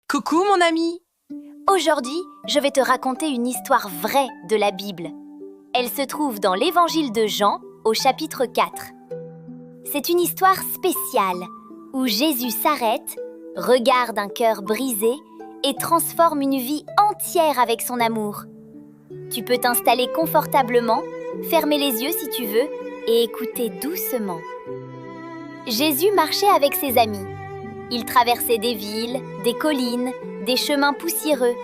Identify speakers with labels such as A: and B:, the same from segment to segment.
A: Coucou mon ami!
B: Aujourd'hui, je vais te raconter une histoire vraie de la Bible. Elle se trouve dans l'Évangile de Jean, au chapitre 4. C'est une histoire spéciale où Jésus s'arrête, regarde un cœur brisé et transforme une vie entière avec son amour. Tu peux t'installer confortablement, fermer les yeux si tu veux et écouter doucement. Jésus marchait avec ses amis. Il traversait des villes, des collines, des chemins poussiéreux.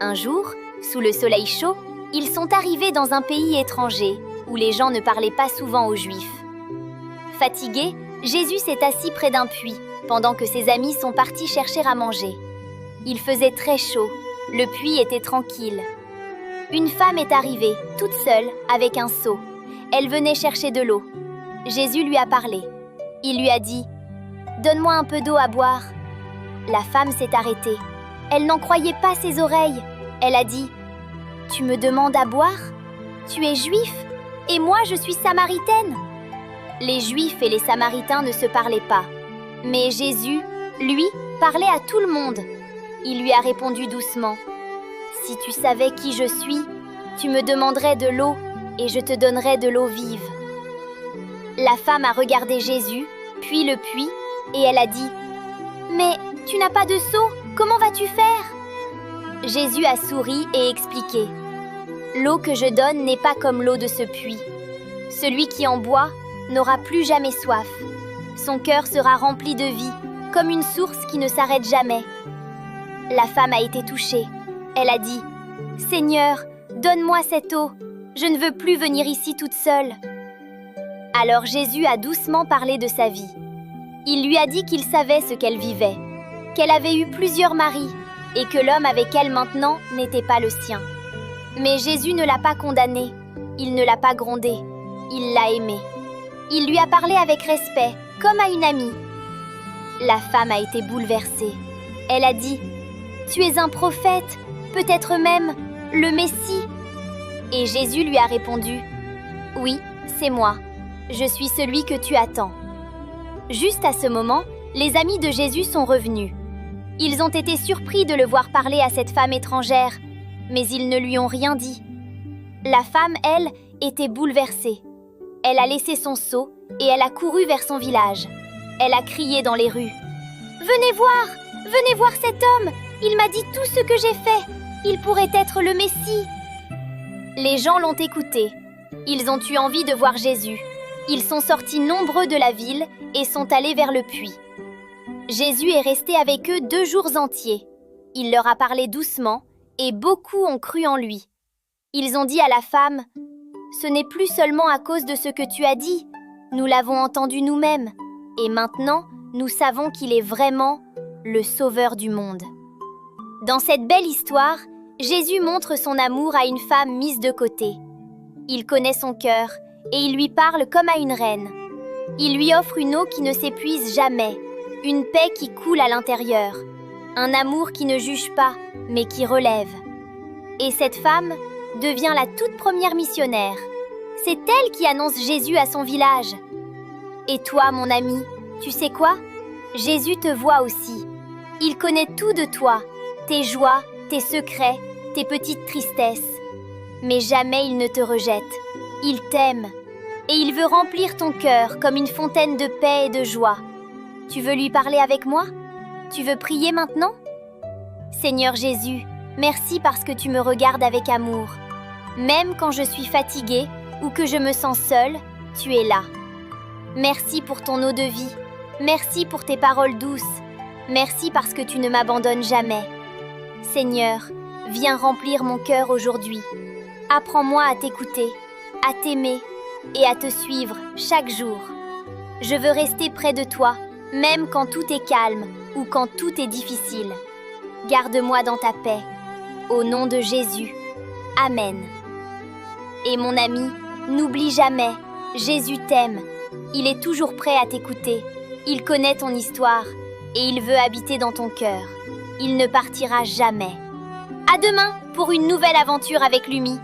B: Un jour, sous le soleil chaud, ils sont arrivés dans un pays étranger où les gens ne parlaient pas souvent aux Juifs. Fatigué, Jésus s'est assis près d'un puits pendant que ses amis sont partis chercher à manger. Il faisait très chaud, le puits était tranquille. Une femme est arrivée, toute seule, avec un seau. Elle venait chercher de l'eau. Jésus lui a parlé. Il lui a dit « Donne-moi un peu d'eau à boire ». La femme s'est arrêtée. Elle n'en croyait pas ses oreilles. Elle a dit « Tu me demandes à boire? Tu es juif et moi je suis samaritaine ». Les Juifs et les Samaritains ne se parlaient pas. Mais Jésus, lui, parlait à tout le monde. Il lui a répondu doucement « Si tu savais qui je suis, tu me demanderais de l'eau et je te donnerais de l'eau vive. » La femme a regardé Jésus, puis le puits, et elle a dit « Mais tu n'as pas de seau, comment vas-tu faire ?» Jésus a souri et expliqué « L'eau que je donne n'est pas comme l'eau de ce puits. Celui qui en boit n'aura plus jamais soif. Son cœur sera rempli de vie, comme une source qui ne s'arrête jamais. » La femme a été touchée. Elle a dit « Seigneur, donne-moi cette eau. Je ne veux plus venir ici toute seule. » Alors Jésus a doucement parlé de sa vie. Il lui a dit qu'il savait ce qu'elle vivait, qu'elle avait eu plusieurs maris et que l'homme avec elle maintenant n'était pas le sien. Mais Jésus ne l'a pas condamné, il ne l'a pas grondé, il l'a aimé. Il lui a parlé avec respect, comme à une amie. La femme a été bouleversée. Elle a dit « Tu es un prophète, peut-être même le Messie ?» Et Jésus lui a répondu « Oui, c'est moi. Je suis celui que tu attends. » Juste à ce moment, les amis de Jésus sont revenus. Ils ont été surpris de le voir parler à cette femme étrangère, mais ils ne lui ont rien dit. La femme, elle, était bouleversée. Elle a laissé son seau et elle a couru vers son village. Elle a crié dans les rues. « Venez voir cet homme! Il m'a dit tout ce que j'ai fait! Il pourrait être le Messie! » Les gens l'ont écouté. Ils ont eu envie de voir Jésus. Ils sont sortis nombreux de la ville et sont allés vers le puits. Jésus est resté avec eux 2 jours entiers. Il leur a parlé doucement et beaucoup ont cru en lui. Ils ont dit à la femme « Ce n'est plus seulement à cause de ce que tu as dit. Nous l'avons entendu nous-mêmes et maintenant nous savons qu'il est vraiment le Sauveur du monde. » Dans cette belle histoire, Jésus montre son amour à une femme mise de côté. Il connaît son cœur et il lui parle comme à une reine. Il lui offre une eau qui ne s'épuise jamais, une paix qui coule à l'intérieur, un amour qui ne juge pas, mais qui relève. Et cette femme devient la toute première missionnaire. C'est elle qui annonce Jésus à son village. Et toi, mon ami, tu sais quoi? Jésus te voit aussi. Il connaît tout de toi, tes joies, tes secrets, tes petites tristesses. Mais jamais il ne te rejette. Il t'aime et il veut remplir ton cœur comme une fontaine de paix et de joie. Tu veux lui parler avec moi? Tu veux prier maintenant? Seigneur Jésus, merci parce que tu me regardes avec amour. Même quand je suis fatiguée ou que je me sens seule, tu es là. Merci pour ton eau de vie. Merci pour tes paroles douces. Merci parce que tu ne m'abandonnes jamais. Seigneur, viens remplir mon cœur aujourd'hui. Apprends-moi à t'écouter, à t'aimer et à te suivre chaque jour. Je veux rester près de toi, même quand tout est calme ou quand tout est difficile. Garde-moi dans ta paix. Au nom de Jésus. Amen. Et mon ami, n'oublie jamais, Jésus t'aime. Il est toujours prêt à t'écouter. Il connaît ton histoire et il veut habiter dans ton cœur. Il ne partira jamais. À demain pour une nouvelle aventure avec Lumi.